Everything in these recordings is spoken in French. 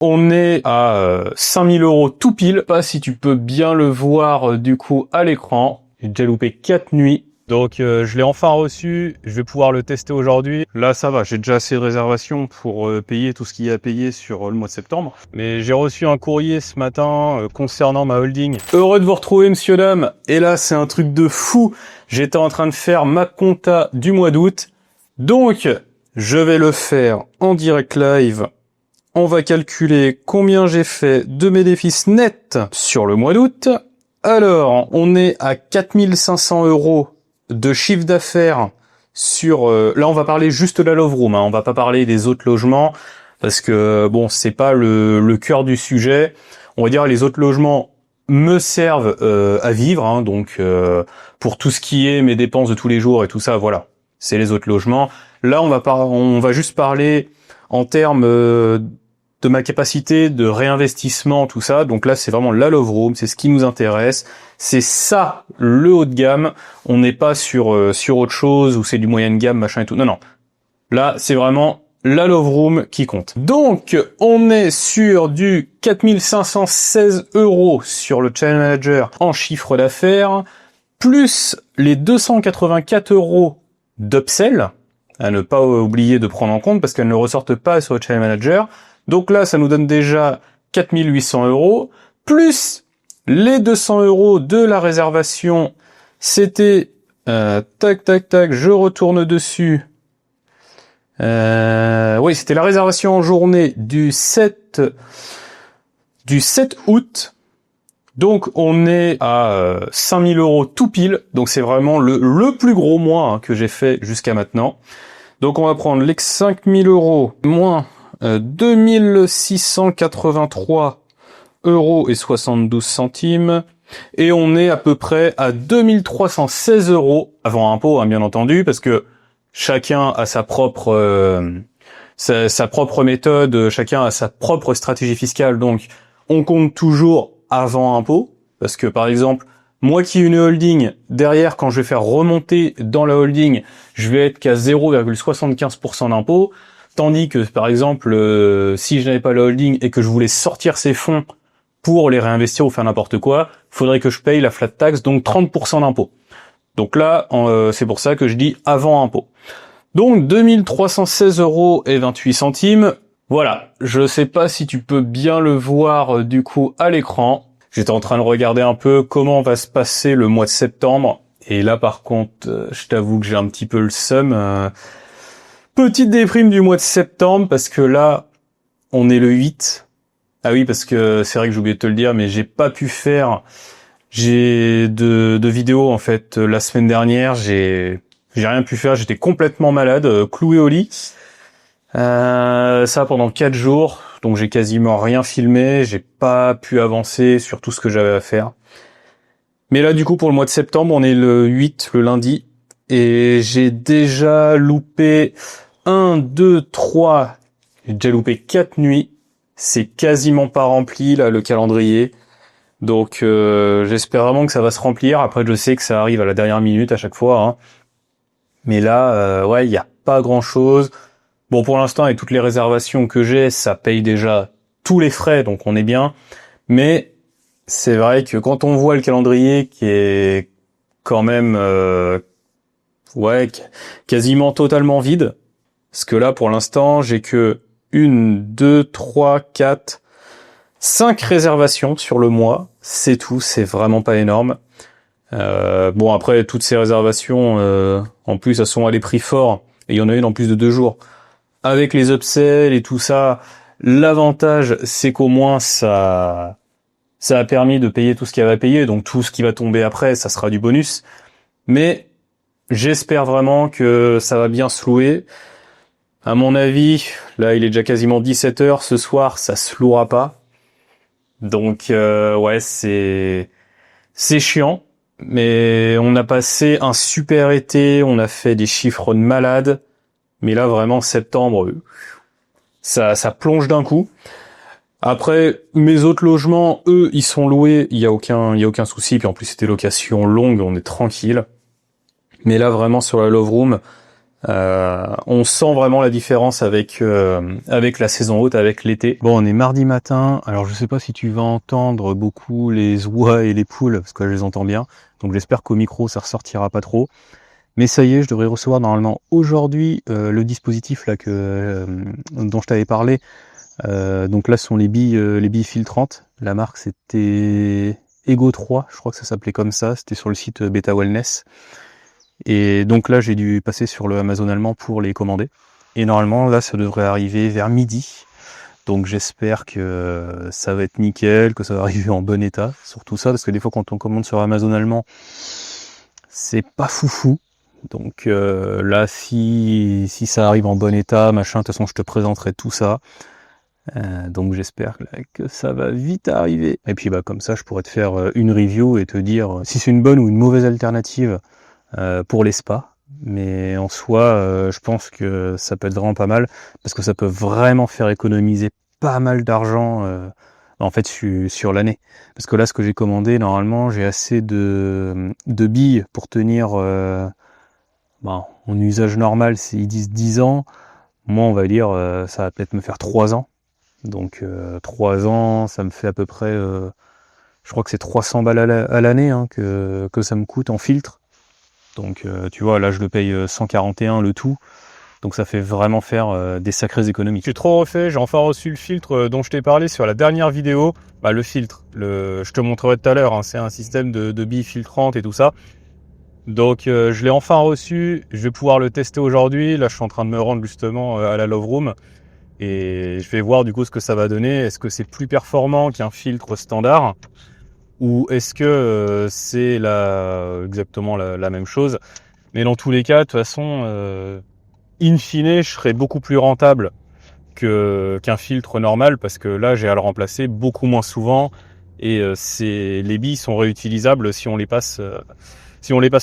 On est à 5000 € tout pile. Pas si tu peux bien le voir du coup à l'écran. J'ai déjà loupé 4 nuits. Donc je l'ai enfin reçu, je vais pouvoir le tester aujourd'hui. Là ça va, j'ai déjà assez de réservations pour payer tout ce qu'il y a à payer sur le mois de septembre. Mais j'ai reçu un courrier ce matin concernant ma holding. Heureux de vous retrouver monsieur dame. Et là c'est un truc de fou. J'étais en train de faire ma compta du mois d'août. Donc je vais le faire en direct live. On va calculer combien j'ai fait de bénéfices nets sur le mois d'août. Alors, on est à 4500 € de chiffre d'affaires sur... là, on va parler juste de la Love Room, hein. On va pas parler des autres logements, parce que, bon, c'est pas le cœur du sujet. On va dire les autres logements me servent à vivre, hein, donc pour tout ce qui est mes dépenses de tous les jours et tout ça, voilà, c'est les autres logements. Là, on va juste parler en termes de ma capacité de réinvestissement, tout ça. Donc là, c'est vraiment la Love Room, c'est ce qui nous intéresse. C'est ça, le haut de gamme. On n'est pas sur autre chose, où c'est du moyen de gamme, machin et tout. Non, non. Là, c'est vraiment la Love Room qui compte. Donc, on est sur du 4516 € sur le Channel Manager en chiffre d'affaires, plus les 284 € d'upsell, à ne pas oublier de prendre en compte, parce qu'elles ne ressortent pas sur le Channel Manager. Donc là, ça nous donne déjà 4800 €, plus les 200 € de la réservation. C'était, tac, tac, tac, je retourne dessus. Oui, c'était la réservation en journée du 7 août. Donc on est à 5000 € tout pile. Donc c'est vraiment le plus gros mois, hein, que j'ai fait jusqu'à maintenant. Donc on va prendre les 5000 € moins 2683 € et 72 centimes, et on est à peu près à 2316 € avant impôt, hein, bien entendu, parce que chacun a sa propre méthode, chacun a sa propre stratégie fiscale, donc on compte toujours avant impôt, parce que par exemple, moi qui ai une holding, derrière, quand je vais faire remonter dans la holding, je vais être qu'à 0,75% d'impôt. Tandis que, par exemple, si je n'avais pas la holding et que je voulais sortir ces fonds pour les réinvestir ou faire n'importe quoi, faudrait que je paye la flat tax, donc 30% d'impôt. Donc là, c'est pour ça que je dis avant impôt. Donc 2316 € et 28 centimes. Voilà, je sais pas si tu peux bien le voir du coup à l'écran. J'étais en train de regarder un peu comment va se passer le mois de septembre. Et là, par contre, je t'avoue que j'ai un petit peu le seum. Petite déprime du mois de septembre, parce que là, on est le 8. Ah oui, parce que c'est vrai que j'ai oublié de te le dire, mais j'ai pas pu faire de vidéos, en fait, la semaine dernière. J'ai rien pu faire, j'étais complètement malade, cloué au lit. Ça pendant 4 jours, donc j'ai quasiment rien filmé, j'ai pas pu avancer sur tout ce que j'avais à faire. Mais là, du coup, pour le mois de septembre, on est le 8, le lundi, et j'ai déjà loupé 1, 2, 3, j'ai déjà loupé 4 nuits. C'est quasiment pas rempli, là, le calendrier. Donc, j'espère vraiment que ça va se remplir. Après, je sais que ça arrive à la dernière minute à chaque fois, hein. Mais là, ouais, il y a pas grand-chose. Bon, pour l'instant, avec toutes les réservations que j'ai, ça paye déjà tous les frais, donc on est bien. Mais c'est vrai que quand on voit le calendrier qui est quand même, ouais, quasiment totalement vide, parce que là, pour l'instant, j'ai que 1, 2, 3, 4, 5 réservations sur le mois. C'est tout, c'est vraiment pas énorme. Bon, après, toutes ces réservations, en plus, elles sont à des prix forts. Et il y en a une en plus de 2 jours. Avec les upsells et tout ça, l'avantage, c'est qu'au moins, ça a permis de payer tout ce qu'il y avait à payer. Donc, tout ce qui va tomber après, ça sera du bonus. Mais j'espère vraiment que ça va bien se louer. À mon avis, là, il est déjà quasiment 17 h. Ce soir, ça se louera pas. Donc, ouais, c'est chiant. Mais on a passé un super été. On a fait des chiffres de malade. Mais là, vraiment, septembre, ça plonge d'un coup. Après, mes autres logements, eux, ils sont loués. Il y a aucun souci. Puis en plus, c'était location longue. On est tranquille. Mais là, vraiment, sur la Love Room, On sent vraiment la différence avec la saison haute, avec l'été. Bon, on est mardi matin, alors je sais pas si tu vas entendre beaucoup les oies et les poules, parce que je les entends bien, donc j'espère qu'au micro ça ressortira pas trop. Mais ça y est, je devrais recevoir normalement aujourd'hui le dispositif là dont je t'avais parlé. Donc là, ce sont les billes filtrantes. La marque, c'était Ego 3, je crois que ça s'appelait comme ça. C'était sur le site Beta Wellness. Et donc là, j'ai dû passer sur le Amazon allemand pour les commander. Et normalement, là, ça devrait arriver vers midi. Donc j'espère que ça va être nickel, que ça va arriver en bon état. Surtout ça, parce que des fois, quand on commande sur Amazon allemand, c'est pas foufou. Donc là, si ça arrive en bon état, machin, de toute façon, je te présenterai tout ça. Donc j'espère que ça va vite arriver. Et puis bah comme ça, je pourrais te faire une review et te dire si c'est une bonne ou une mauvaise alternative pour les spas. Mais en soi, je pense que ça peut être vraiment pas mal parce que ça peut vraiment faire économiser pas mal d'argent en fait sur l'année. Parce que là, ce que j'ai commandé, normalement, j'ai assez de billes pour tenir en usage normal, ils disent 10 ans. Moi, on va dire, ça va peut-être me faire 3 ans. Donc 3 ans, ça me fait à peu près, je crois que c'est 300 balles à l'année que ça me coûte en filtre. Donc tu vois, là je le paye 141 le tout. Donc ça fait vraiment faire des sacrées économies. Je suis trop refait, j'ai enfin reçu le filtre dont je t'ai parlé sur la dernière vidéo. Bah le filtre, je te montrerai tout à l'heure, c'est un système de billes filtrantes et tout ça. Donc je l'ai enfin reçu, je vais pouvoir le tester aujourd'hui. Là je suis en train de me rendre justement à la Love Room. Et je vais voir du coup ce que ça va donner. Est-ce que c'est plus performant qu'un filtre standard ou est-ce que c'est exactement la même chose? Mais dans tous les cas, de toute façon, in fine, je serai beaucoup plus rentable qu'un filtre normal parce que là, j'ai à le remplacer beaucoup moins souvent et les billes sont réutilisables si on les passe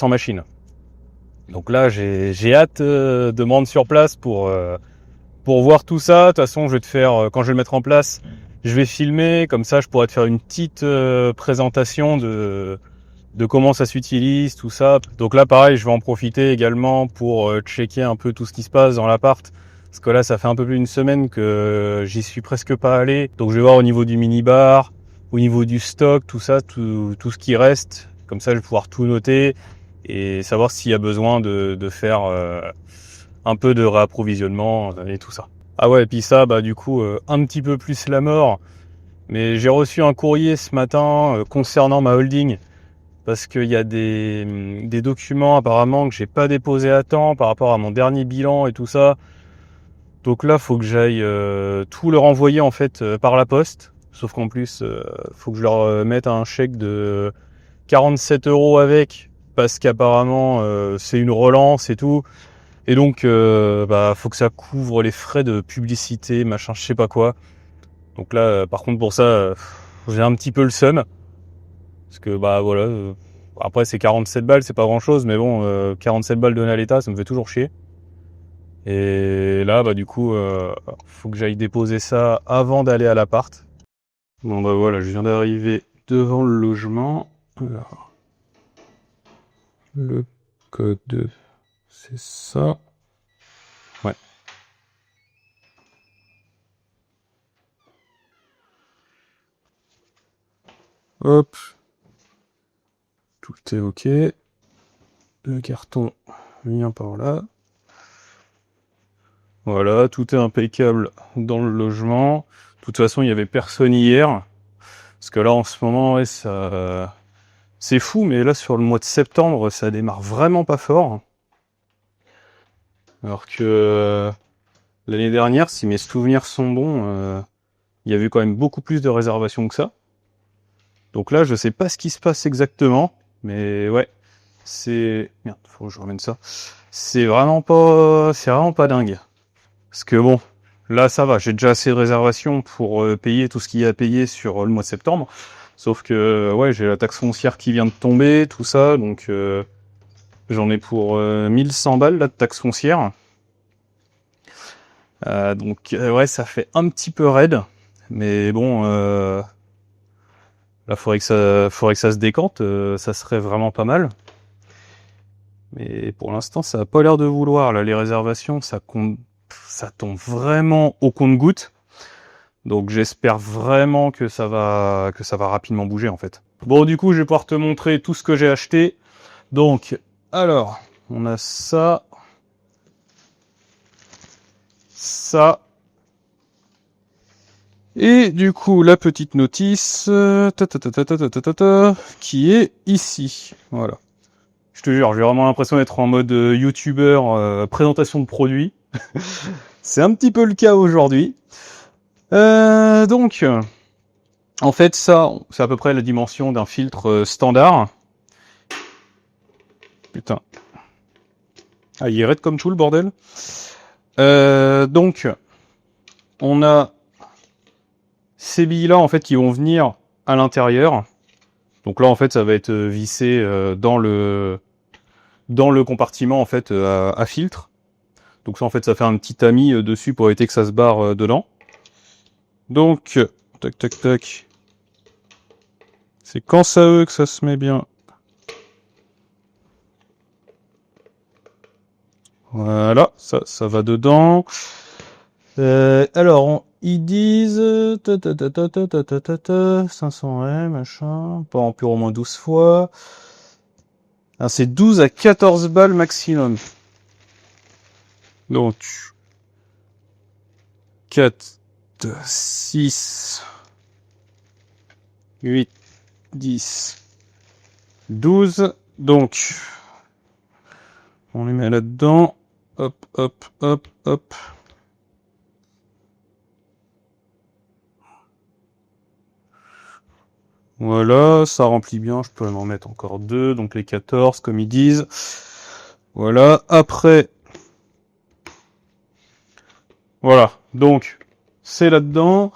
en machine. Donc là, j'ai hâte de me rendre sur place pour voir tout ça. De toute façon, je vais te faire, quand je vais le mettre en place, je vais filmer, comme ça je pourrais te faire une petite présentation de comment ça s'utilise, tout ça. Donc là, pareil, je vais en profiter également pour checker un peu tout ce qui se passe dans l'appart. Parce que là, ça fait un peu plus d'une semaine que j'y suis presque pas allé. Donc je vais voir au niveau du minibar, au niveau du stock, tout ça, tout ce qui reste. Comme ça, je vais pouvoir tout noter et savoir s'il y a besoin de faire un peu de réapprovisionnement et tout ça. Ah ouais, et puis ça, bah du coup, un petit peu plus la mort. Mais j'ai reçu un courrier ce matin concernant ma holding parce qu'il y a des documents apparemment que j'ai pas déposés à temps par rapport à mon dernier bilan et tout ça. Donc là, faut que j'aille tout leur envoyer en fait par la poste. Sauf qu'en plus, faut que je leur mette un chèque de 47 € avec parce qu'apparemment c'est une relance et tout. Et donc, faut que ça couvre les frais de publicité, machin, je sais pas quoi. Donc là, par contre, pour ça, j'ai un petit peu le seum. Parce que, voilà. Après, c'est 47 balles, c'est pas grand chose, mais bon, 47 balles données à l'État, ça me fait toujours chier. Et là, du coup, faut que j'aille déposer ça avant d'aller à l'appart. Bon, voilà, je viens d'arriver devant le logement. Alors, le code, c'est ça. Ouais. Hop. Tout est ok. Le carton vient par là. Voilà, tout est impeccable dans le logement. De toute façon, il y avait personne hier. Parce que là, en ce moment, ouais, c'est fou, mais là, sur le mois de septembre, ça démarre vraiment pas fort. Alors que l'année dernière, si mes souvenirs sont bons, il y avait quand même beaucoup plus de réservations que ça. Donc là, je sais pas ce qui se passe exactement, mais ouais, merde, faut que je remette ça. C'est vraiment pas dingue. Parce que bon, là ça va, j'ai déjà assez de réservations pour payer tout ce qu'il y a à payer sur le mois de septembre. Sauf que ouais, j'ai la taxe foncière qui vient de tomber, tout ça, donc j'en ai pour 1100 balles là de taxe foncière. Donc ouais, ça fait un petit peu raide, mais bon, là faudrait que ça se décante, ça serait vraiment pas mal. Mais pour l'instant, ça a pas l'air de vouloir. Là, les réservations, ça tombe vraiment au compte-gouttes. Donc j'espère vraiment que ça va rapidement bouger en fait. Bon, du coup, je vais pouvoir te montrer tout ce que j'ai acheté. Donc, alors, on a ça, ça, et du coup, la petite notice qui est ici. Voilà. Je te jure, j'ai vraiment l'impression d'être en mode YouTuber, présentation de produits. C'est un petit peu le cas aujourd'hui. Donc, en fait, ça, c'est à peu près la dimension d'un filtre standard. Putain. Ah, il est raide comme tout le bordel. Donc, on a ces billes-là, en fait, qui vont venir à l'intérieur. Donc là, en fait, ça va être vissé dans le compartiment, en fait, à filtre. Donc ça, en fait, ça fait un petit tamis dessus pour éviter que ça se barre dedans. Donc, tac, tac, tac. C'est quand ça veut que ça se met bien. Voilà, ça va dedans. Alors, ils disent 500 M, machin, pas en pur au moins 12 fois. Alors, c'est 12 à 14 balles maximum. Donc, 4, 6, 8, 10, 12. Donc, on les met là-dedans. Hop, hop, hop, hop. Voilà, ça remplit bien, je peux en mettre encore 2, donc les 14 comme ils disent. Voilà, après, voilà, donc c'est là-dedans.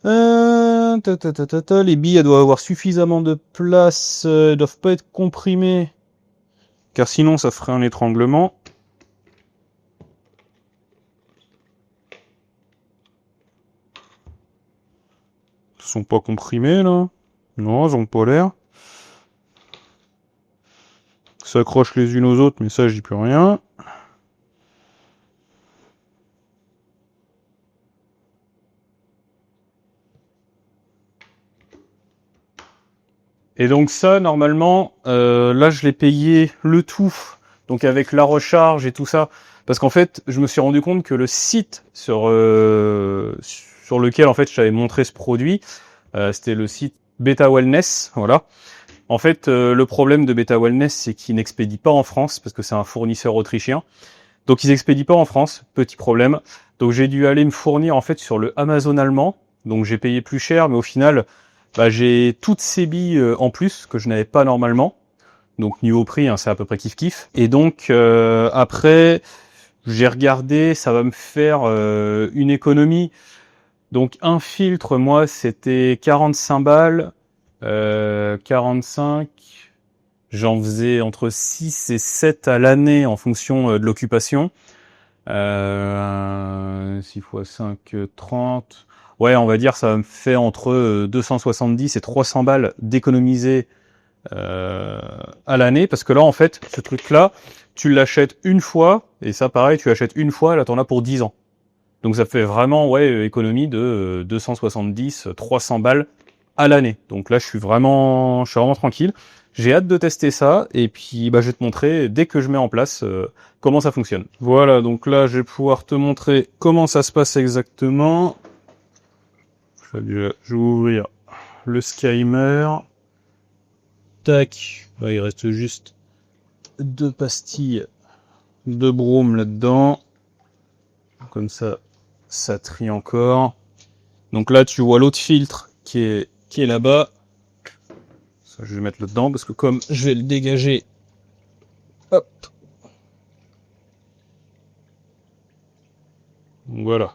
Les billes, elles doivent avoir suffisamment de place, elles doivent pas être comprimées, car sinon ça ferait un étranglement. Elles sont pas comprimées là. Non, elles ont pas l'air. Ça accroche les unes aux autres, mais ça, j'y peux rien. Et donc ça, normalement, là, je l'ai payé le tout, donc avec la recharge et tout ça, parce qu'en fait, je me suis rendu compte que le site sur lequel, en fait, je t'avais montré ce produit, c'était le site Beta Wellness, voilà. En fait, le problème de Beta Wellness, c'est qu'ils n'expédient pas en France, parce que c'est un fournisseur autrichien. Donc ils expédient pas en France, petit problème. Donc j'ai dû aller me fournir en fait sur le Amazon allemand. Donc j'ai payé plus cher, mais au final, bah, j'ai toutes ces billes en plus que je n'avais pas normalement. Donc niveau prix, hein, c'est à peu près kiff-kiff. Et donc après, j'ai regardé, ça va me faire une économie. Donc un filtre, moi, c'était 45 balles. 45. J'en faisais entre 6 et 7 à l'année en fonction de l'occupation. 6 fois 5, 30. Ouais, on va dire ça me fait entre 270 et 300 balles d'économiser à l'année. Parce que là, en fait, ce truc-là, tu l'achètes une fois, et ça, pareil, tu l'achètes une fois, là, t'en as pour 10 ans. Donc ça fait vraiment, ouais, économie de 270, 300 balles à l'année. Donc là, je suis vraiment tranquille. J'ai hâte de tester ça, et puis bah, je vais te montrer dès que je mets en place comment ça fonctionne. Voilà, donc là, je vais pouvoir te montrer comment ça se passe exactement. Je vais ouvrir le Skymer. Tac, bah, il reste juste 2 pastilles de Broom là-dedans. Comme ça, ça trie encore. Donc là, tu vois l'autre filtre qui est là-bas. Ça, je vais le mettre là-dedans parce que comme je vais le dégager, hop. Voilà.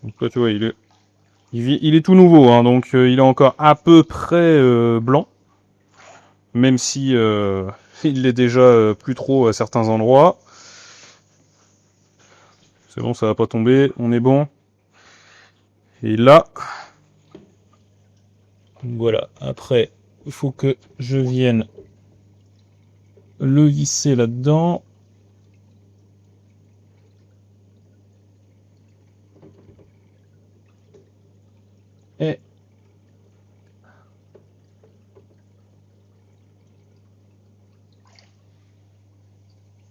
Donc là, tu vois, il est tout nouveau, hein, donc il est encore à peu près blanc, même si il l'est déjà plus trop à certains endroits. C'est bon, ça va pas tomber, on est bon. Et là, voilà. Après, il faut que je vienne le visser là-dedans. Et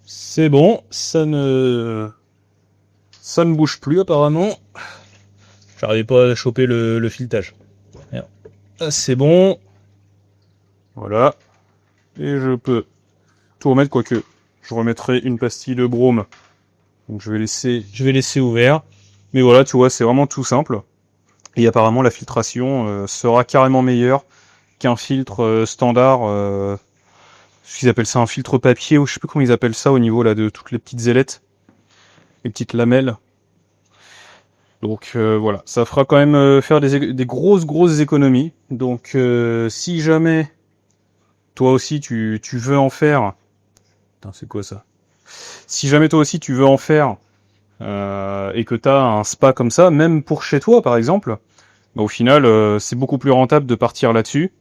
c'est bon, ça ne bouge plus apparemment. J'arrivais pas à choper le filetage. C'est bon. Voilà. Et je peux tout remettre, quoique je remettrai une pastille de brome. Donc je vais laisser ouvert. Mais voilà, tu vois, c'est vraiment tout simple. Et apparemment la filtration sera carrément meilleure qu'un filtre standard. Ce qu'ils appellent ça un filtre papier, ou je sais plus comment ils appellent ça au niveau là de toutes les petites ailettes, les petites lamelles. Donc voilà, ça fera quand même faire des grosses économies. Donc si jamais toi aussi tu veux en faire... Putain, c'est quoi ça? Si jamais toi aussi tu veux en faire et que tu as un spa comme ça, même pour chez toi par exemple, bah, au final c'est beaucoup plus rentable de partir là-dessus.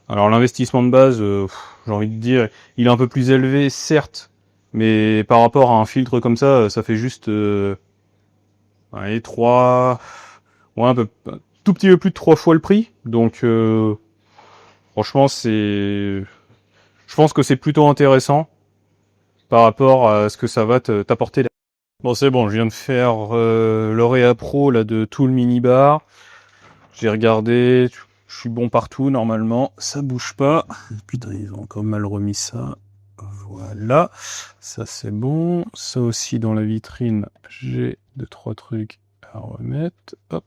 Alors l'investissement de base, j'ai envie de dire, il est un peu plus élevé certes, mais par rapport à un filtre comme ça fait juste allez, 3... Ouais, un tout petit peu plus de 3 fois le prix. Donc franchement je pense que c'est plutôt intéressant par rapport à ce que ça va t'apporter. Bon, c'est bon, je viens de faire l'Orea Pro là de tout le minibar. J'ai regardé, je suis bon partout normalement, ça bouge pas. Putain, ils ont encore mal remis ça. Voilà, ça c'est bon. Ça aussi dans la vitrine, j'ai 2-3 trucs à remettre. Hop,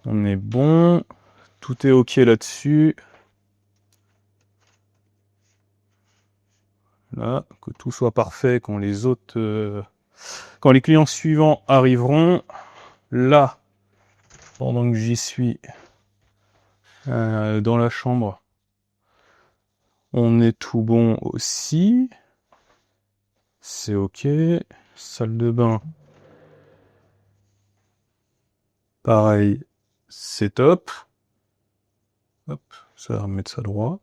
on est bon. Tout est ok là-dessus. Là, que tout soit parfait quand quand les clients suivants arriveront. Là, pendant que j'y suis, dans la chambre, on est tout bon aussi. C'est ok. Salle de bain, pareil, c'est top. Hop, ça va remettre ça droit.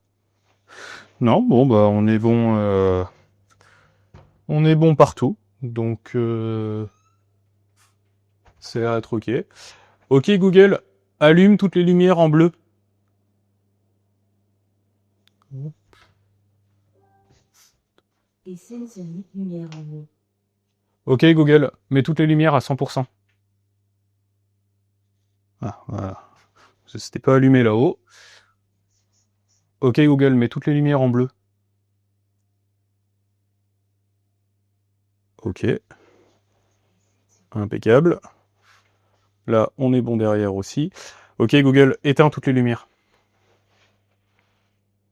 Non, bon bah on est bon partout. Donc c'est à être ok. Ok Google, allume toutes les lumières en bleu. Et sensory, lumière en haut. Ok Google, mets toutes les lumières à 100%. Ah, voilà. C'était pas allumé là-haut. Ok Google, mets toutes les lumières en bleu. Ok. Impeccable. Là, on est bon derrière aussi. Ok Google, éteins toutes les lumières.